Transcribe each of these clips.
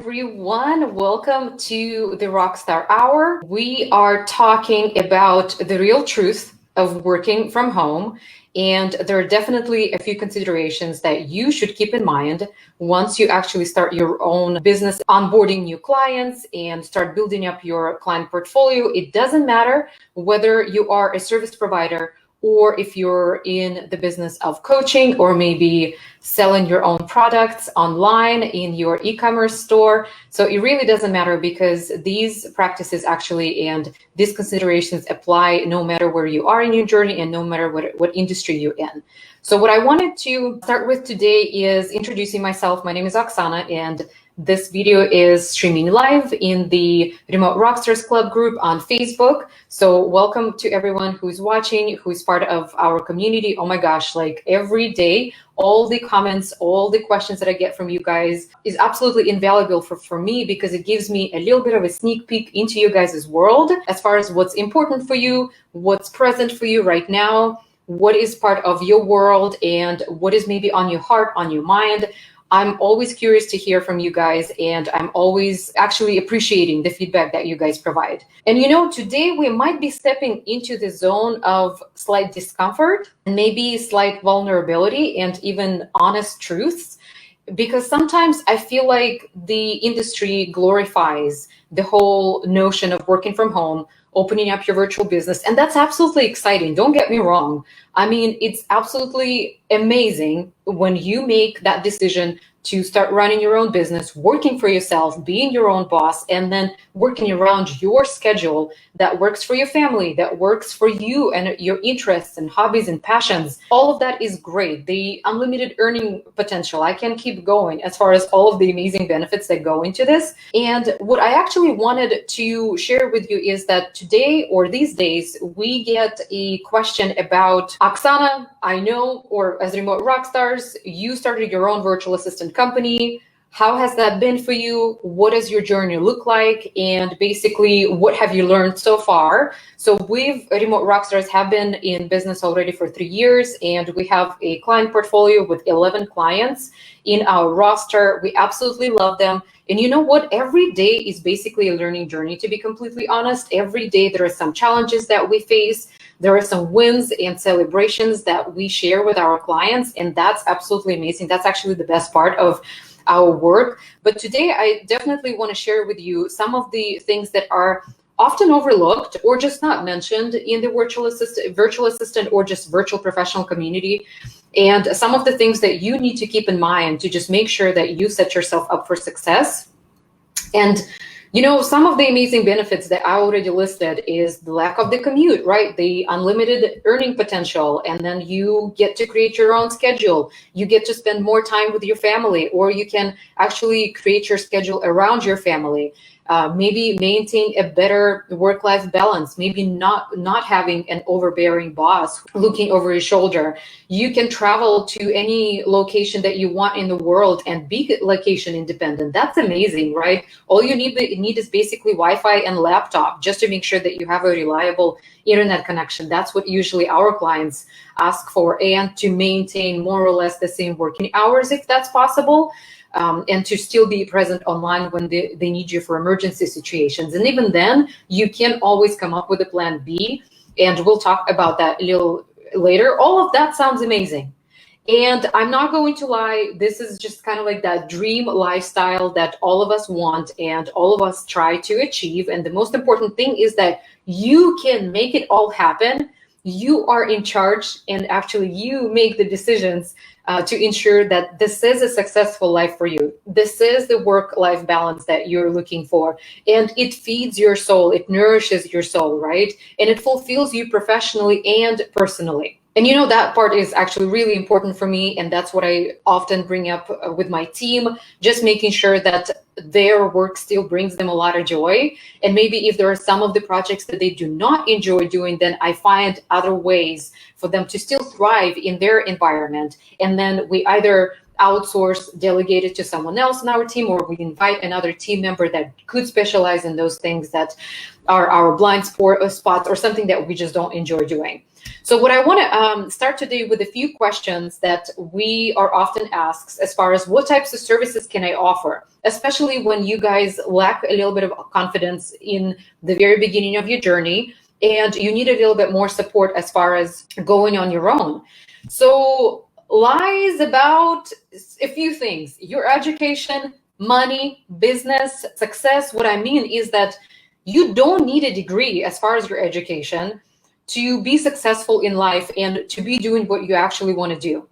everyone. Welcome to the Rockstar Hour. We are talking about the real truth of working from home. And there are definitely a few considerations that you should keep in mind once you actually start your own business, onboarding new clients and start building up your client portfolio. It doesn't matter whether you are a service provider or if you're in the business of coaching or maybe selling your own products online in your e-commerce store. So it really doesn't matter because these practices actually and these considerations apply no matter where you are in your journey and no matter what industry you're in. So what I wanted to start with today is introducing myself. My name is Oksana, and this video is streaming live in the Remote Rockstars Club group on Facebook. So welcome to everyone who's watching, who's part of our community. Oh my gosh, like every day, all the comments, all the questions that I get from you guys is absolutely invaluable for me because it gives me a little bit of a sneak peek into you guys' world as far as what's important for you, what's present for you right now, what is part of your world, and what is maybe on your heart, on your mind. I'm always curious to hear from you guys, and I'm always actually appreciating the feedback that you guys provide. And you know, today we might be stepping into the zone of slight discomfort, maybe slight vulnerability, and even honest truths, because sometimes I feel like the industry glorifies the whole notion of working from home, opening up your virtual business. And that's absolutely exciting. Don't get me wrong. I mean, it's absolutely amazing when you make that decision to start running your own business, working for yourself, being your own boss, and then working around your schedule that works for your family, that works for you and your interests and hobbies and passions. All of that is great. The unlimited earning potential, I can keep going as far as all of the amazing benefits that go into this. And what I actually wanted to share with you is that today or these days, we get a question about, Oksana, I know, or as Remote Rockstars, you started your own virtual assistant company. How has that been for you? What does your journey look like? And basically, what have you learned so far? So we Remote Rockstars have been in business already for 3 years, and we have a client portfolio with 11 clients in our roster. We absolutely love them. And you know what? Every day is basically a learning journey, to be completely honest. Every day there are some challenges that we face. There are some wins and celebrations that we share with our clients, and that's absolutely amazing. That's actually the best part of our work. But today I definitely want to share with you some of the things that are often overlooked or just not mentioned in the virtual assistant or just virtual professional community, and some of the things that you need to keep in mind to just make sure that you set yourself up for success. And you know, some of the amazing benefits that I already listed is the lack of the commute, right? The unlimited earning potential, and then you get to create your own schedule. You get to spend more time with your family, or you can actually create your schedule around your family. Maybe maintain a better work-life balance, maybe not having an overbearing boss looking over your shoulder. You can travel to any location that you want in the world and be location independent. That's amazing, right? All you need is basically Wi-Fi and laptop just to make sure that you have a reliable internet connection. That's what usually our clients ask for, and to maintain more or less the same working hours if that's possible. And to still be present online when they need you for emergency situations. And even then, you can always come up with a plan B, and we'll talk about that a little later. All of that sounds amazing. And I'm not going to lie, this is just kind of like that dream lifestyle that all of us want and all of us try to achieve. And the most important thing is that you can make it all happen. You are in charge, and actually you make the decisions to ensure that this is a successful life for you. This is the work-life balance that you're looking for. And it feeds your soul, it nourishes your soul, right? And it fulfills you professionally and personally. And you know, that part is actually really important for me, and that's what I often bring up with my team, just making sure that their work still brings them a lot of joy. And maybe if there are some of the projects that they do not enjoy doing, then I find other ways for them to still thrive in their environment. And then we either outsource, delegate it to someone else in our team, or we invite another team member that could specialize in those things that are our blind spots or something that we just don't enjoy doing. So what I want to start today with a few questions that we are often asked as far as what types of services can I offer, especially when you guys lack a little bit of confidence in the very beginning of your journey and you need a little bit more support as far as going on your own. So lies about a few things: your education, money, business, success. What I mean is that you don't need a degree as far as your education to be successful in life and to be doing what you actually want to do.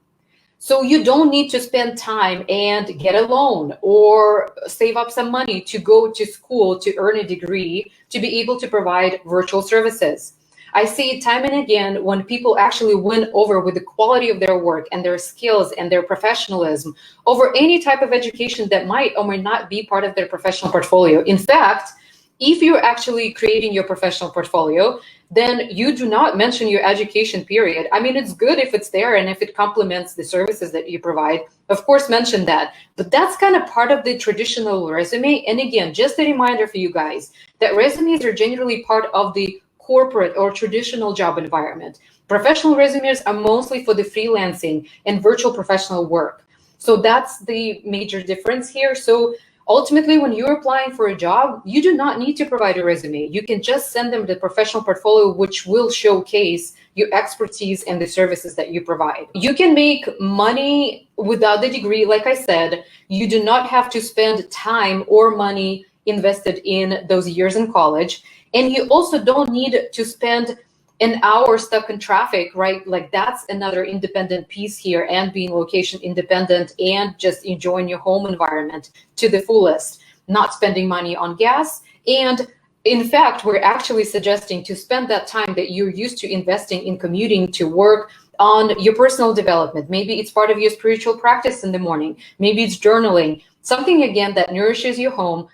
So you don't need to spend time and get a loan or save up some money to go to school to earn a degree to be able to provide virtual services. I see it time and again when people actually win over with the quality of their work and their skills and their professionalism over any type of education that might or may not be part of their professional portfolio. In fact, if you're actually creating your professional portfolio, then you do not mention your education period. I mean, it's good if it's there and if it complements the services that you provide, of course, mention that. But that's kind of part of the traditional resume. And again, just a reminder for you guys that resumes are generally part of the corporate or traditional job environment. Professional resumes are mostly for the freelancing and virtual professional work. So that's the major difference here. So ultimately, when you're applying for a job, you do not need to provide a resume. You can just send them the professional portfolio, which will showcase your expertise and the services that you provide. You can make money without the degree. Like I said, you do not have to spend time or money invested in those years in college. And you also don't need to spend an hour stuck in traffic, right? Like that's another independent piece here, and being location independent and just enjoying your home environment to the fullest, not spending money on gas. And in fact, we're actually suggesting to spend that time that you're used to investing in commuting to work on your personal development. Maybe it's part of your spiritual practice in the morning. Maybe it's journaling. Something, again, that nourishes your home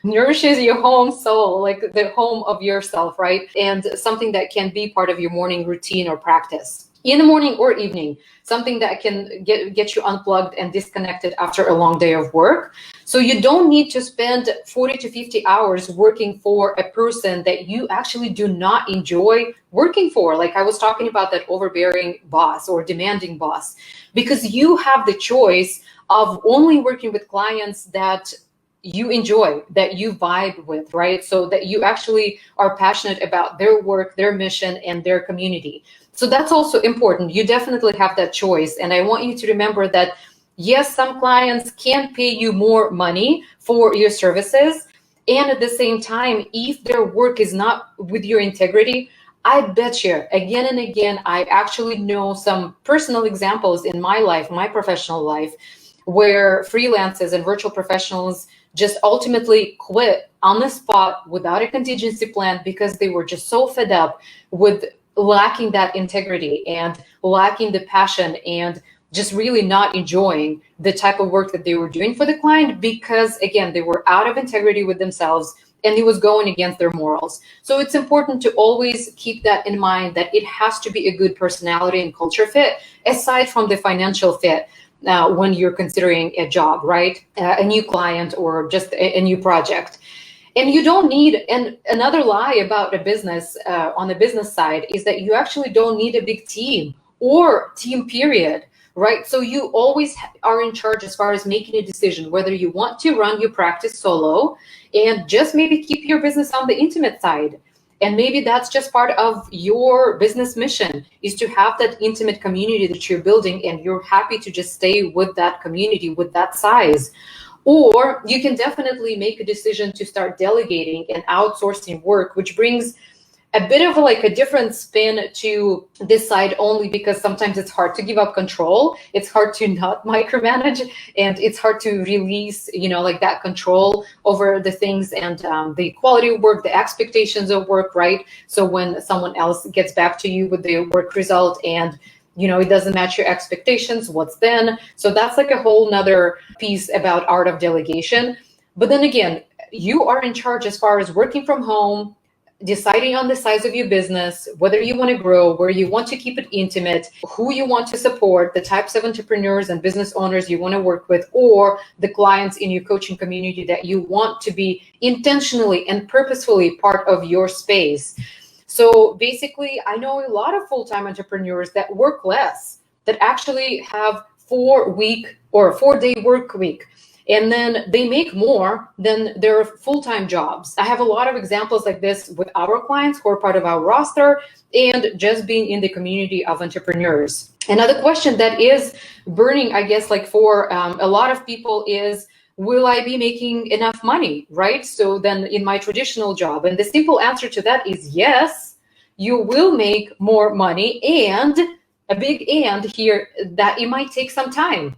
soul, like the home of yourself, right? And something that can be part of your morning routine or practice in the morning or evening, something that can get you unplugged and disconnected after a long day of work. So you don't need to spend 40 to 50 hours working for a person that you actually do not enjoy working for. Like I was talking about that overbearing boss or demanding boss, because you have the choice of only working with clients that you enjoy, that you vibe with, right? So that you actually are passionate about their work, their mission, and their community. So that's also important. You definitely have that choice. And I want you to remember that, yes, some clients can pay you more money for your services. And at the same time, if their work is not with your integrity, I bet you again and again, I actually know some personal examples in my life, my professional life, where freelancers and virtual professionals just ultimately quit on the spot without a contingency plan because they were just so fed up with lacking that integrity and lacking the passion and just really not enjoying the type of work that they were doing for the client because, again, they were out of integrity with themselves and it was going against their morals. So it's important to always keep that in mind, that it has to be a good personality and culture fit aside from the financial fit. When you're considering a job, right? A new client or just a new project. And you don't need, and another lie about a business on the business side is that you actually don't need a big team or team period, right? So you always are in charge as far as making a decision, whether you want to run your practice solo and just maybe keep your business on the intimate side. And maybe that's just part of your business mission, is to have that intimate community that you're building and you're happy to just stay with that community, with that size. Or you can definitely make a decision to start delegating and outsourcing work, which brings a bit of a different spin to this side, only because sometimes it's hard to give up control. It's hard to not micromanage, and it's hard to release, that control over the things and the quality of work, the expectations of work, right? So when someone else gets back to you with the work result and it doesn't match your expectations, what's then? So that's a whole nother piece about art of delegation. But then again, you are in charge as far as working from home, deciding on the size of your business, whether you want to grow, where you want to keep it intimate, who you want to support, the types of entrepreneurs and business owners you want to work with, or the clients in your coaching community that you want to be intentionally and purposefully part of your space. So basically, I know a lot of full-time entrepreneurs that work less, that actually have 4-week or 4-day work week, and then they make more than their full-time jobs. I have a lot of examples like this with our clients who are part of our roster and just being in the community of entrepreneurs. Another question that is burning, I guess, like for a lot of people is, will I be making enough money, right? So then in my traditional job, and the simple answer to that is yes, you will make more money, and a big and here, that it might take some time.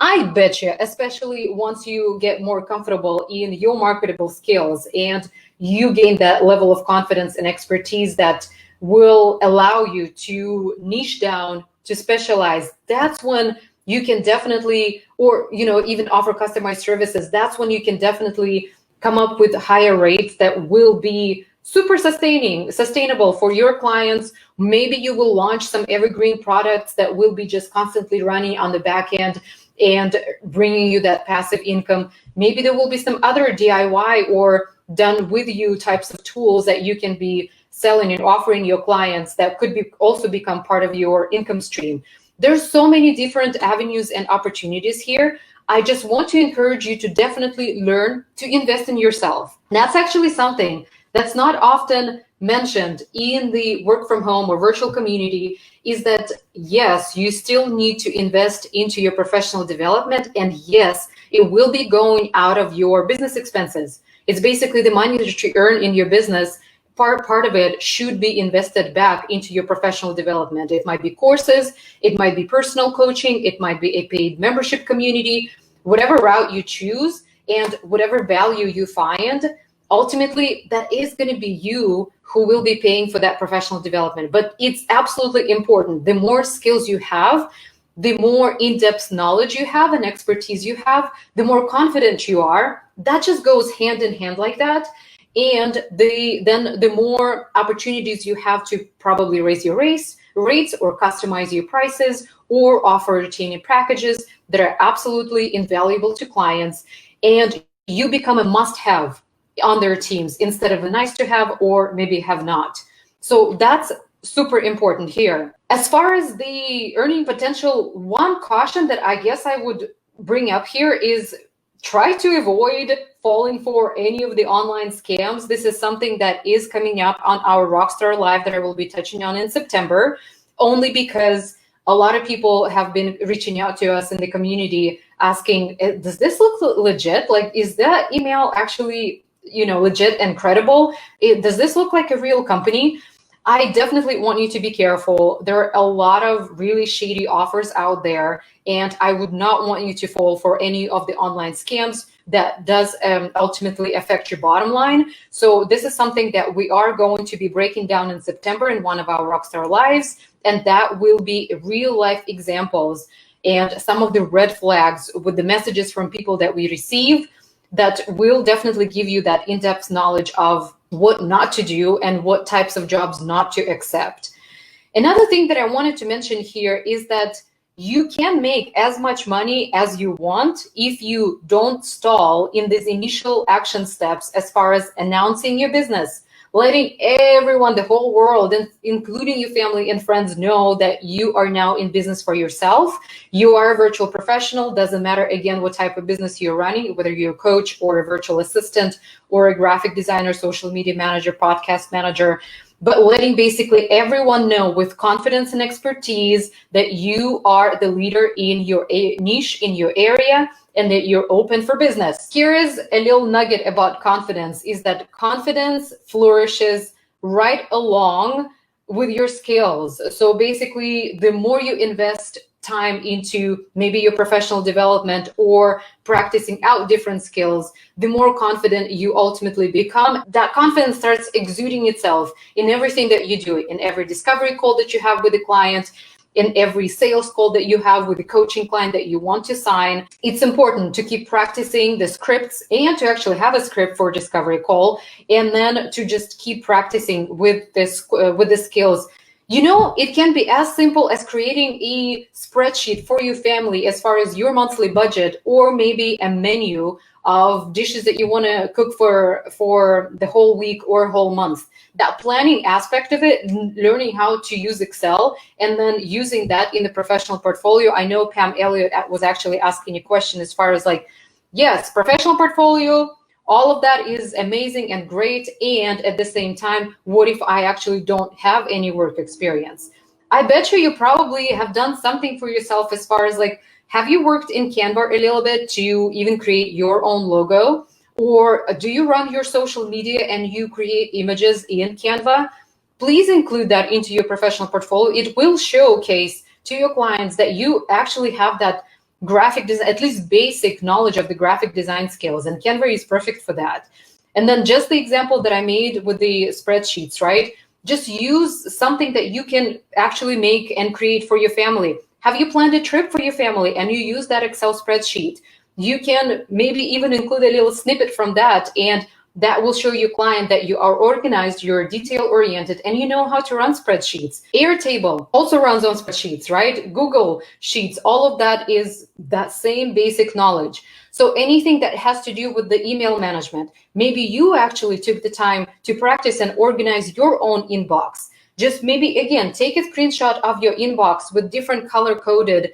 I bet you, especially once you get more comfortable in your marketable skills and you gain that level of confidence and expertise that will allow you to niche down, to specialize, that's when you can definitely, or even offer customized services, that's when you can definitely come up with higher rates that will be super sustainable for your clients. Maybe you will launch some evergreen products that will be just constantly running on the back end and bringing you that passive income. Maybe there will be some other DIY or done with you types of tools that you can be selling and offering your clients that could be also become part of your income stream. There's so many different avenues and opportunities here. I just want to encourage you to definitely learn to invest in yourself. And that's actually something that's not often mentioned in the work from home or virtual community, is that yes, you still need to invest into your professional development, and yes, it will be going out of your business expenses. It's basically the money that you earn in your business. Part of it should be invested back into your professional development. It might be courses, it might be personal coaching, it might be a paid membership community, whatever route you choose and whatever value you find. Ultimately, that is going to be you who will be paying for that professional development. But it's absolutely important. The more skills you have, the more in-depth knowledge you have and expertise you have, the more confident you are. That just goes hand in hand like that. And then the more opportunities you have to probably raise your rates or customize your prices or offer retaining packages that are absolutely invaluable to clients. And you become a must-have on their teams instead of a nice to have or maybe have not. So that's super important here. As far as the earning potential, one caution that I guess I would bring up here is try to avoid falling for any of the online scams. This is something that is coming up on our Rockstar Live that I will be touching on in September, only because a lot of people have been reaching out to us in the community asking, does this look legit? Like, is that email actually legit and credible? Does this look like a real company? I definitely want you to be careful. There are a lot of really shady offers out there, and I would not want you to fall for any of the online scams that does ultimately affect your bottom line. So this is something that we are going to be breaking down in September in one of our Rockstar Lives, and that will be real life examples and some of the red flags with the messages from people that we receive that will definitely give you that in-depth knowledge of what not to do and what types of jobs not to accept. Another thing that I wanted to mention here is that you can make as much money as you want if you don't stall in these initial action steps as far as announcing your business, letting everyone, the whole world, including your family and friends, know that you are now in business for yourself. You are a virtual professional. Doesn't matter, again, what type of business you're running, whether you're a coach or a virtual assistant or a graphic designer, social media manager, podcast manager, but letting basically everyone know with confidence and expertise that you are the leader in your niche, in your area, and that you're open for business. Here is a little nugget about confidence, is that confidence flourishes right along with your skills. So basically, the more you invest time into maybe your professional development or practicing out different skills, the more confident you ultimately become. That confidence starts exuding itself in everything that you do, in every discovery call that you have with a client, in every sales call that you have with a coaching client that you want to sign. It's important to keep practicing the scripts and to actually have a script for a discovery call, and then to just keep practicing with the skills. It can be as simple as creating a spreadsheet for your family as far as your monthly budget, or maybe a menu of dishes that you want to cook for the whole week or whole month. That planning aspect of it, learning how to use Excel and then using that in the professional portfolio. I know Pam Elliott was actually asking a question as far as like, yes, professional portfolio, all of that is amazing and great. And at the same time, what if I actually don't have any work experience? I bet you probably have done something for yourself as far as like, have you worked in Canva a little bit to even create your own logo? Or do you run your social media and you create images in Canva? Please include that into your professional portfolio. It will showcase to your clients that you actually have that graphic design, at least basic knowledge of the graphic design skills, and Canva is perfect for that. And then just the example that I made with the spreadsheets, right? Just use something that you can actually make and create for your family. Have you planned a trip for your family and you use that Excel spreadsheet? You can maybe even include a little snippet from that, and that will show your client that you are organized, you're detail-oriented, and you know how to run spreadsheets. Airtable also runs on spreadsheets, right? Google Sheets, all of that is that same basic knowledge. So anything that has to do with the email management, maybe you actually took the time to practice and organize your own inbox. Just maybe, again, take a screenshot of your inbox with different color-coded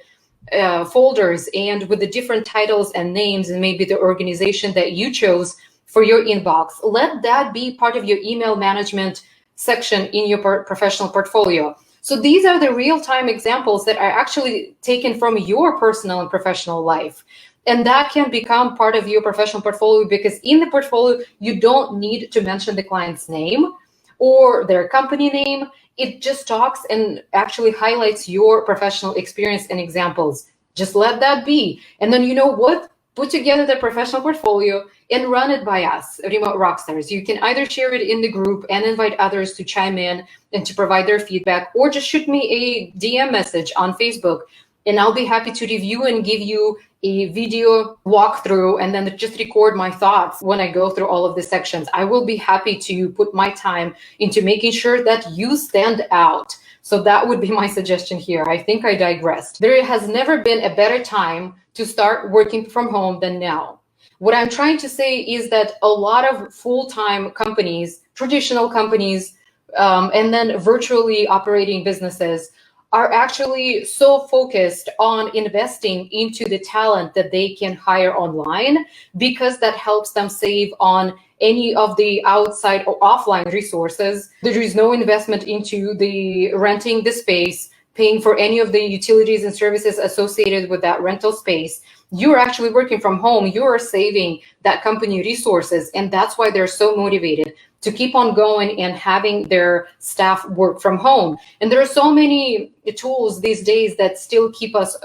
folders and with the different titles and names and maybe the organization that you chose for your inbox. Let that be part of your email management section in your professional portfolio. So these are the real-time examples that are actually taken from your personal and professional life. And that can become part of your professional portfolio, because in the portfolio, you don't need to mention the client's name or their company name. It just talks and actually highlights your professional experience and examples. Just let that be. And then you know what? Put together the professional portfolio and run it by us, Remote Rockstars. You can either share it in the group and invite others to chime in and to provide their feedback, or just shoot me a DM message on Facebook, and I'll be happy to review and give you a video walkthrough and then just record my thoughts when I go through all of the sections. I will be happy to put my time into making sure that you stand out. So that would be my suggestion here. I think I digressed. There has never been a better time to start working from home than now. What I'm trying to say is that a lot of full-time companies, traditional companies, and then virtually operating businesses are actually so focused on investing into the talent that they can hire online, because that helps them save on any of the outside or offline resources. There is no investment into the renting the space, paying for any of the utilities and services associated with that rental space. You're actually working from home. You're saving that company resources, and that's why they're so motivated to keep on going and having their staff work from home. And there are so many tools these days that still keep us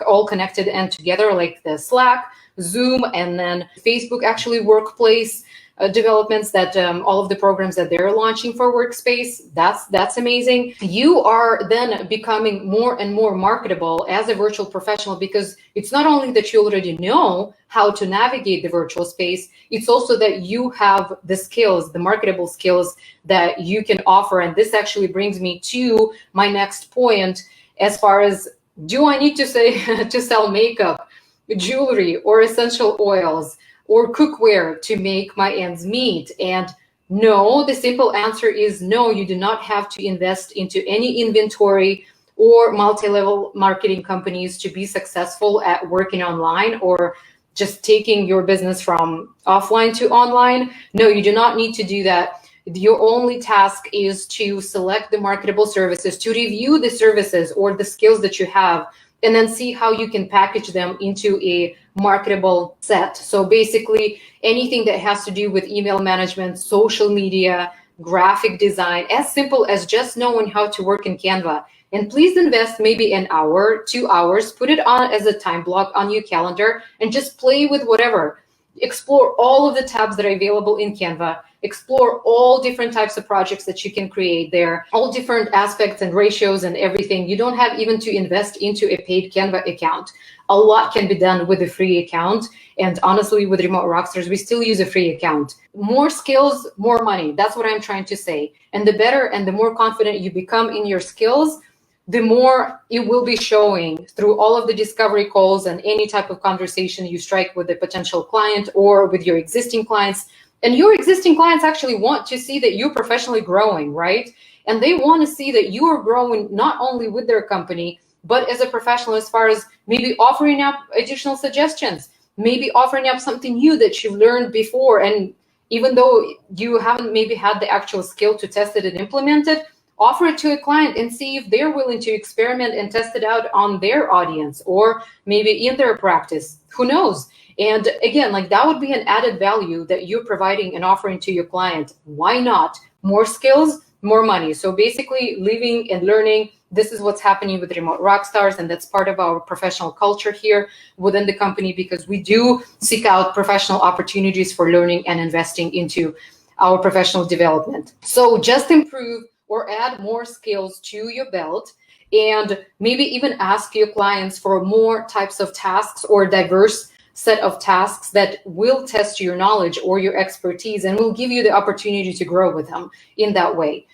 all connected and together, like the Slack, Zoom, and then Facebook actually workplace developments, that all of the programs that they're launching for workspace. That's amazing. You are then becoming more and more marketable as a virtual professional, because it's not only that you already know how to navigate the virtual space, it's also that you have the skills, the marketable skills that you can offer. And this actually brings me to my next point, as far as, do I need to say to sell makeup, jewelry, or essential oils, or cookware to make my ends meet? And no, the simple answer is no, you do not have to invest into any inventory or multi-level marketing companies to be successful at working online or just taking your business from offline to online. No, you do not need to do that. Your only task is to select the marketable services, to review the services or the skills that you have, and then see how you can package them into a marketable set. So basically anything that has to do with email management, social media, graphic design, as simple as just knowing how to work in Canva. And please invest maybe an hour, 2 hours, put it on as a time block on your calendar and just play with whatever. Explore all of the tabs that are available in Canva. Explore all different types of projects that you can create there, all different aspects and ratios and everything. You don't have even to invest into a paid Canva account. A lot can be done with a free account. And honestly, with Remote Rockstars, we still use a free account. More skills, more money. That's what I'm trying to say. And the better and the more confident you become in your skills, the more it will be showing through all of the discovery calls and any type of conversation you strike with a potential client or with your existing clients. And your existing clients actually want to see that you're professionally growing, right? And they want to see that you are growing not only with their company, but as a professional, as far as maybe offering up additional suggestions, maybe offering up something new that you've learned before. And even though you haven't maybe had the actual skill to test it and implement it, offer it to a client and see if they're willing to experiment and test it out on their audience or maybe in their practice. Who knows? And again, like that would be an added value that you're providing and offering to your client. Why not? More skills, more money. So basically living and learning, this is what's happening with Remote Rockstars, and that's part of our professional culture here within the company, because we do seek out professional opportunities for learning and investing into our professional development. So just improve or add more skills to your belt, and maybe even ask your clients for more types of tasks or diverse set of tasks that will test your knowledge or your expertise and will give you the opportunity to grow with them in that way.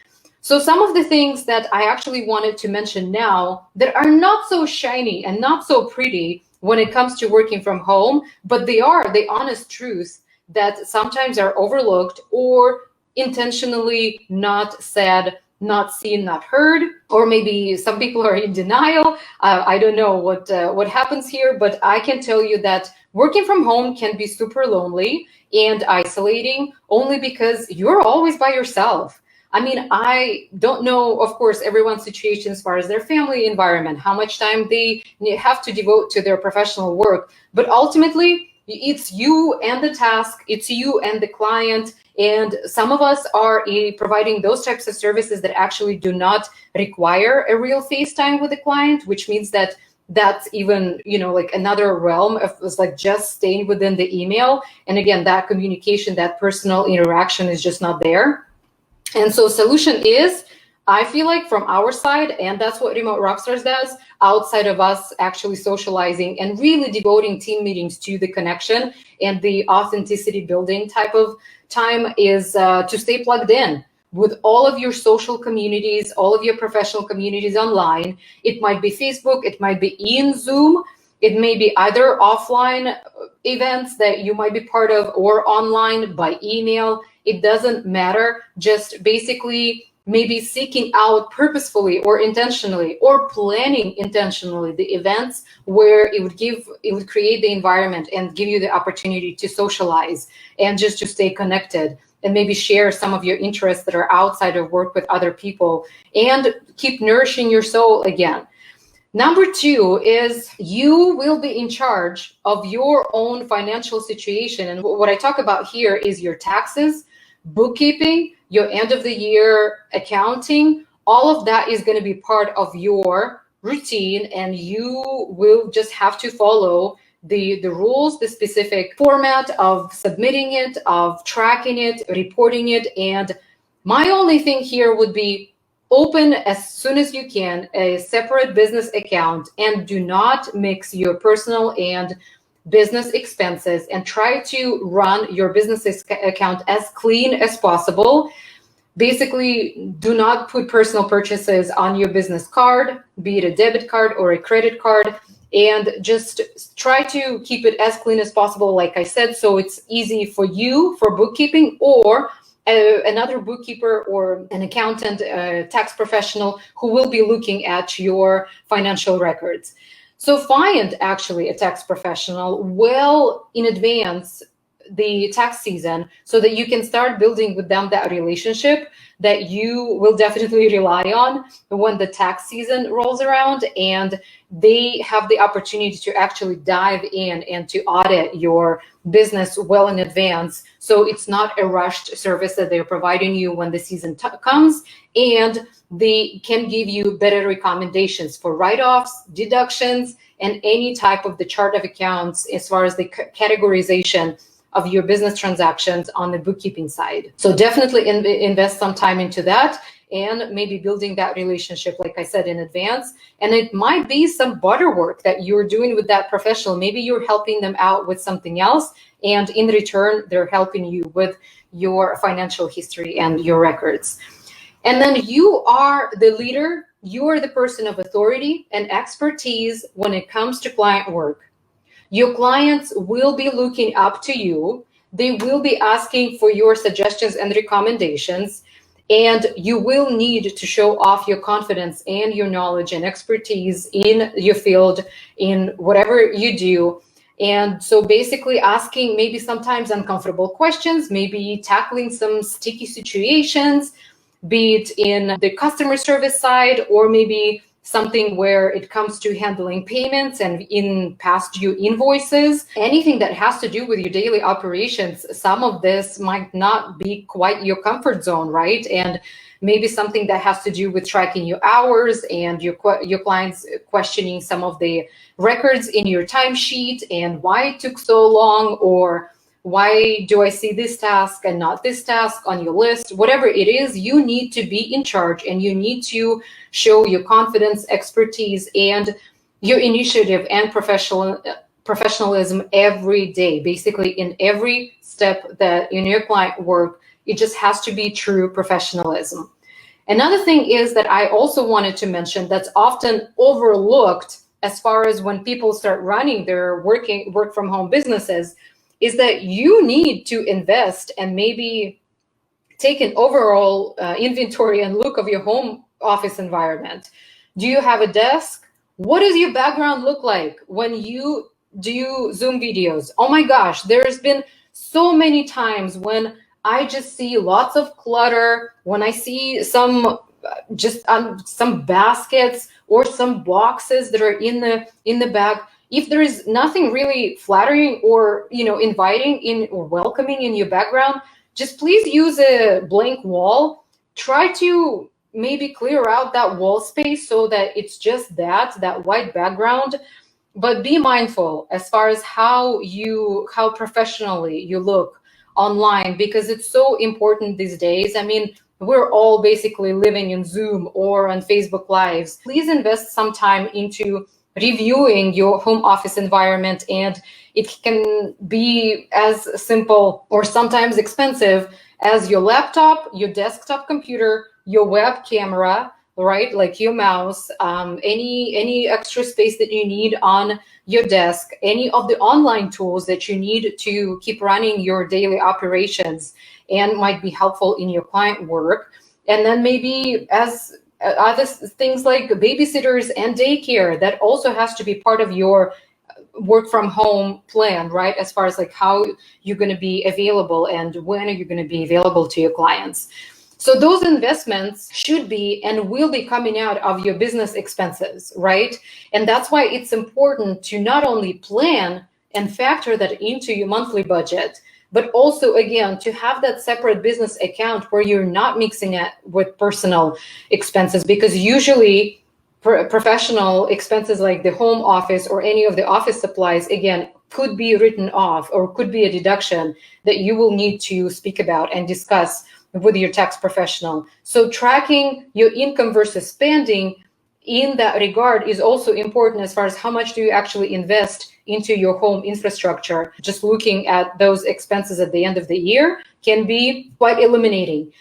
So some of the things that I actually wanted to mention now that are not so shiny and not so pretty when it comes to working from home, but they are the honest truth that sometimes are overlooked or intentionally not said, not seen, not heard, or maybe some people are in denial. I don't know what happens here, but I can tell you that working from home can be super lonely and isolating only because you're always by yourself. I mean, I don't know, of course, everyone's situation as far as their family environment, how much time they have to devote to their professional work, but ultimately, it's you and the task, it's you and the client. And some of us are providing those types of services that actually do not require a real FaceTime with the client, which means that that's even, like another realm of like just staying within the email. And again, that communication, that personal interaction is just not there. And so solution is, I feel like from our side, and that's what Remote Rockstars does, outside of us actually socializing and really devoting team meetings to the connection and the authenticity building type of time, is to stay plugged in with all of your social communities, all of your professional communities online. It might be Facebook, it might be in Zoom, it may be either offline events that you might be part of or online by email. It doesn't matter. Just basically maybe seeking out purposefully or intentionally or planning intentionally the events where it would create the environment and give you the opportunity to socialize and just to stay connected and maybe share some of your interests that are outside of work with other people and keep nourishing your soul again. Number 2 is you will be in charge of your own financial situation. And what I talk about here is your taxes, bookkeeping, your end of the year accounting. All of that is going to be part of your routine, and you will just have to follow the rules, the specific format of submitting it, of tracking it, reporting it. And my only thing here would be open as soon as you can a separate business account and do not mix your personal and business expenses, and try to run your business account as clean as possible. Basically, do not put personal purchases on your business card, be it a debit card or a credit card, and just try to keep it as clean as possible, like I said, so it's easy for you for bookkeeping, or another bookkeeper or an accountant, tax professional who will be looking at your financial records. So find actually a tax professional well in advance the tax season so that you can start building with them that relationship that you will definitely rely on when the tax season rolls around, and they have the opportunity to actually dive in and to audit your business well in advance. So it's not a rushed service that they're providing you when the season comes, and they can give you better recommendations for write-offs, deductions, and any type of the chart of accounts as far as the categorization of your business transactions on the bookkeeping side. So definitely invest some time into that, and maybe building that relationship, like I said, in advance. And it might be some butter work that you're doing with that professional. Maybe you're helping them out with something else, and in return, they're helping you with your financial history and your records. And then you are the leader you are the person of authority and expertise when it comes to client work. Your clients will be looking up to you. They will be asking for your suggestions and recommendations, and you will need to show off your confidence and your knowledge and expertise in your field, in whatever you do. And so basically asking maybe sometimes uncomfortable questions, maybe tackling some sticky situations, be it in the customer service side or maybe something where it comes to handling payments and in past due invoices, anything that has to do with your daily operations. Some of this might not be quite your comfort zone, right? And maybe something that has to do with tracking your hours and your clients questioning some of the records in your timesheet and why it took so long, or why do I see this task and not this task on your list? Whatever it is, you need to be in charge and you need to show your confidence, expertise, and your initiative and professionalism every day. Basically, in every step that in your client work, it just has to be true professionalism. Another thing is that I also wanted to mention that's often overlooked as far as when people start running their work from home businesses, is that you need to invest and maybe take an overall inventory and look of your home office environment. Do you have a desk? What does your background look like when you do Zoom videos? Oh my gosh, there's been so many times when I just see lots of clutter, when I see some some baskets or some boxes that are in the back. If there is nothing really flattering or inviting in or welcoming in your background, just please use a blank wall. Try to maybe clear out that wall space so that it's just that white background. But be mindful as far as how professionally you look online, because it's so important these days. I mean, we're all basically living in Zoom or on Facebook Lives. Please invest some time into reviewing your home office environment, and it can be as simple or sometimes expensive as your laptop, your desktop computer, your web camera, right? Like your mouse, any extra space that you need on your desk, any of the online tools that you need to keep running your daily operations and might be helpful in your client work. And then maybe as other things like babysitters and daycare, that also has to be part of your work from home plan, right? As far as like how you're going to be available and when are you going to be available to your clients. So those investments should be and will be coming out of your business expenses, right? And that's why it's important to not only plan and factor that into your monthly budget, but also, again, to have that separate business account where you're not mixing it with personal expenses, because usually professional expenses like the home office or any of the office supplies, again, could be written off or could be a deduction that you will need to speak about and discuss with your tax professional. So tracking your income versus spending in that regard is also important as far as how much do you actually invest into your home infrastructure. Just looking at those expenses at the end of the year can be quite illuminating.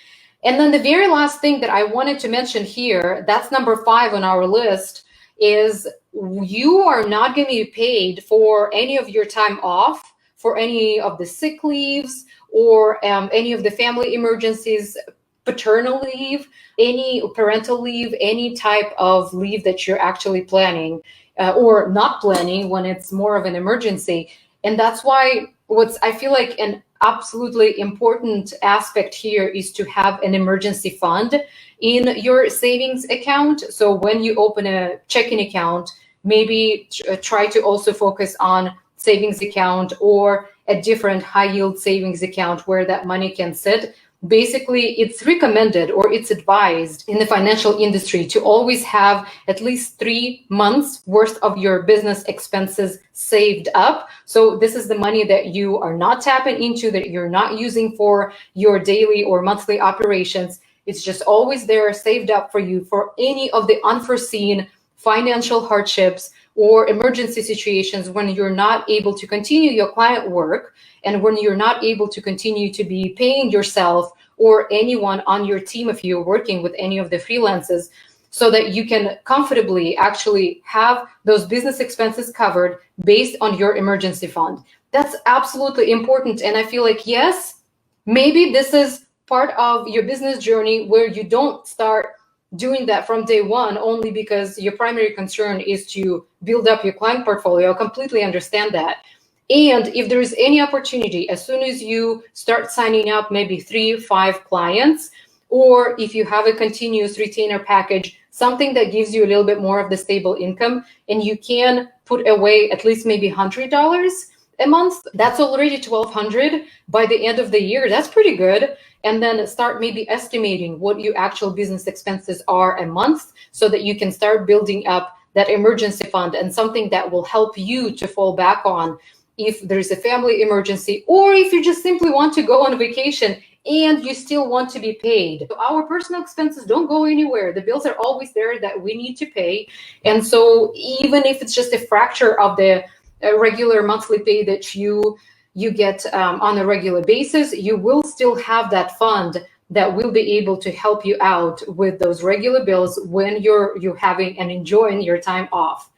And then the very last thing that I wanted to mention here, that's number 5 on our list, is you are not going to be paid for any of your time off, for any of the sick leaves or any of the family emergencies, paternal leave, any parental leave, any type of leave that you're actually planning or not planning when it's more of an emergency. And that's why I feel like an absolutely important aspect here is to have an emergency fund in your savings account. So when you open a checking account, maybe try to also focus on savings account or a different high yield savings account where that money can sit. Basically, it's recommended or it's advised in the financial industry to always have at least 3 months worth of your business expenses saved up. So this is the money that you are not tapping into, that you're not using for your daily or monthly operations. It's just always there saved up for you for any of the unforeseen financial hardships or emergency situations when you're not able to continue your client work and when you're not able to continue to be paying yourself or anyone on your team if you're working with any of the freelancers. so that you can comfortably actually have those business expenses covered based on your emergency fund. That's absolutely important. And I feel like, yes, maybe this is part of your business journey where you don't start doing that from day one only because your primary concern is to build up your client portfolio. I completely understand that. And if there is any opportunity, as soon as you start signing up maybe 3-5 clients, or if you have a continuous retainer package, something that gives you a little bit more of the stable income, and you can put away at least maybe $100 a month, that's already $1,200 by the end of the year. That's pretty good. And then start maybe estimating what your actual business expenses are a month so that you can start building up that emergency fund and something that will help you to fall back on if there's a family emergency, or if you just simply want to go on vacation and you still want to be paid. Our personal expenses don't go anywhere. The bills are always there that we need to pay. And so even if it's just a fracture of the regular monthly pay that you get on a regular basis, you will still have that fund that will be able to help you out with those regular bills when you're having and enjoying your time off.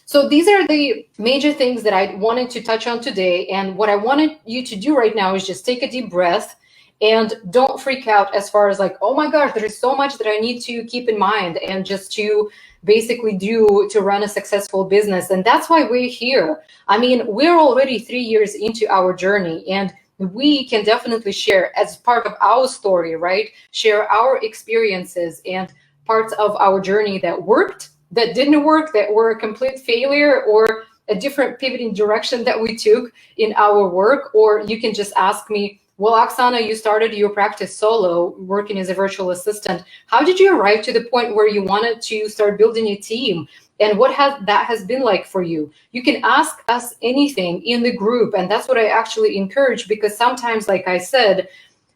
So these are the major things that I wanted to touch on today. And what I wanted you to do right now is just take a deep breath and don't freak out as far as like, oh my gosh, there is so much that I need to keep in mind and just to basically do to run a successful business. And that's why we're here. I mean, we're already 3 years into our journey, and we can definitely share as part of our story, right? Share our experiences and parts of our journey that worked, that didn't work, that were a complete failure, or a different pivoting direction that we took in our work. Or you can just ask me, well, Oksana, you started your practice solo, working as a virtual assistant. How did you arrive to the point where you wanted to start building a team? And what has been like for you? You can ask us anything in the group. And that's what I actually encourage, because sometimes, like I said,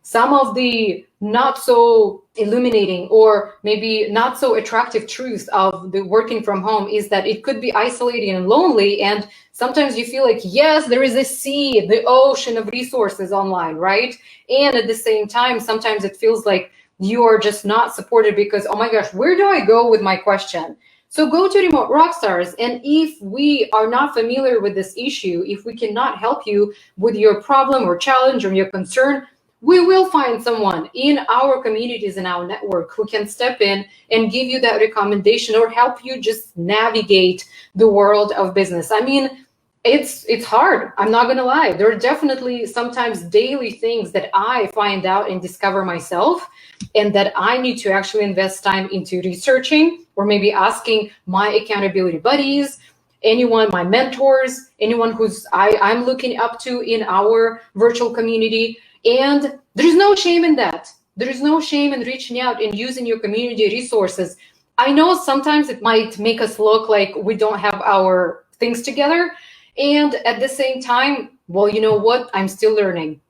some of the not so illuminating or maybe not so attractive truth of the working from home is that it could be isolating and lonely. And sometimes you feel like, yes, there is a sea, the ocean of resources online, right? And at the same time, sometimes it feels like you are just not supported because, oh my gosh, where do I go with my question? So go to Remote Rockstars, and if we are not familiar with this issue, if we cannot help you with your problem or challenge or your concern, we will find someone in our communities and our network who can step in and give you that recommendation or help you just navigate the world of business. I mean, it's hard. I'm not going to lie. There are definitely sometimes daily things that I find out and discover myself, and that I need to actually invest time into researching, or maybe asking my accountability buddies, anyone, my mentors, anyone who's I'm looking up to in our virtual community. And there's no shame in that. There is no shame in reaching out and using your community resources. I know sometimes it might make us look like we don't have our things together. And at the same time, well, you know what? I'm still learning.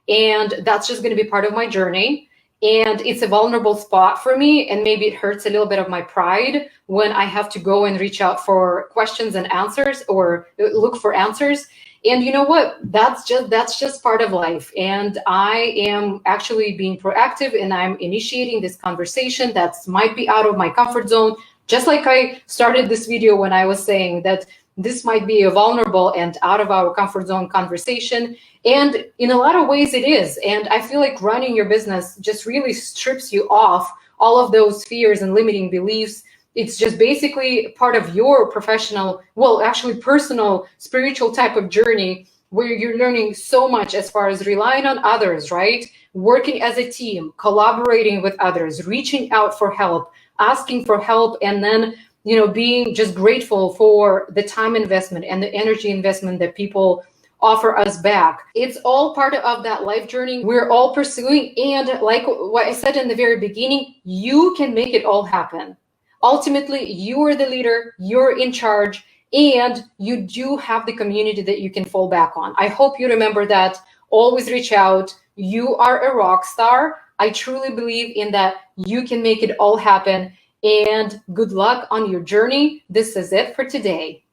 And that's just going to be part of my journey. And it's a vulnerable spot for me. And maybe it hurts a little bit of my pride when I have to go and reach out for questions and answers, or look for answers. And you know what? That's just part of life. And I am actually being proactive, and I'm initiating this conversation that might be out of my comfort zone. Just like I started this video when I was saying that this might be a vulnerable and out of our comfort zone conversation. And in a lot of ways it is. And I feel like running your business just really strips you off all of those fears and limiting beliefs. It's just basically part of your professional, well, actually personal, spiritual type of journey, where you're learning so much as far as relying on others, right? Working as a team, collaborating with others, reaching out for help, asking for help, and then, you know, being just grateful for the time investment and the energy investment that people offer us back. It's all part of that life journey we're all pursuing. And like what I said in the very beginning, you can make it all happen. Ultimately, you are the leader, you're in charge, and you do have the community that you can fall back on. I hope you remember that. Always reach out. You are a rock star. I truly believe in that. You can make it all happen. And good luck on your journey. This is it for today.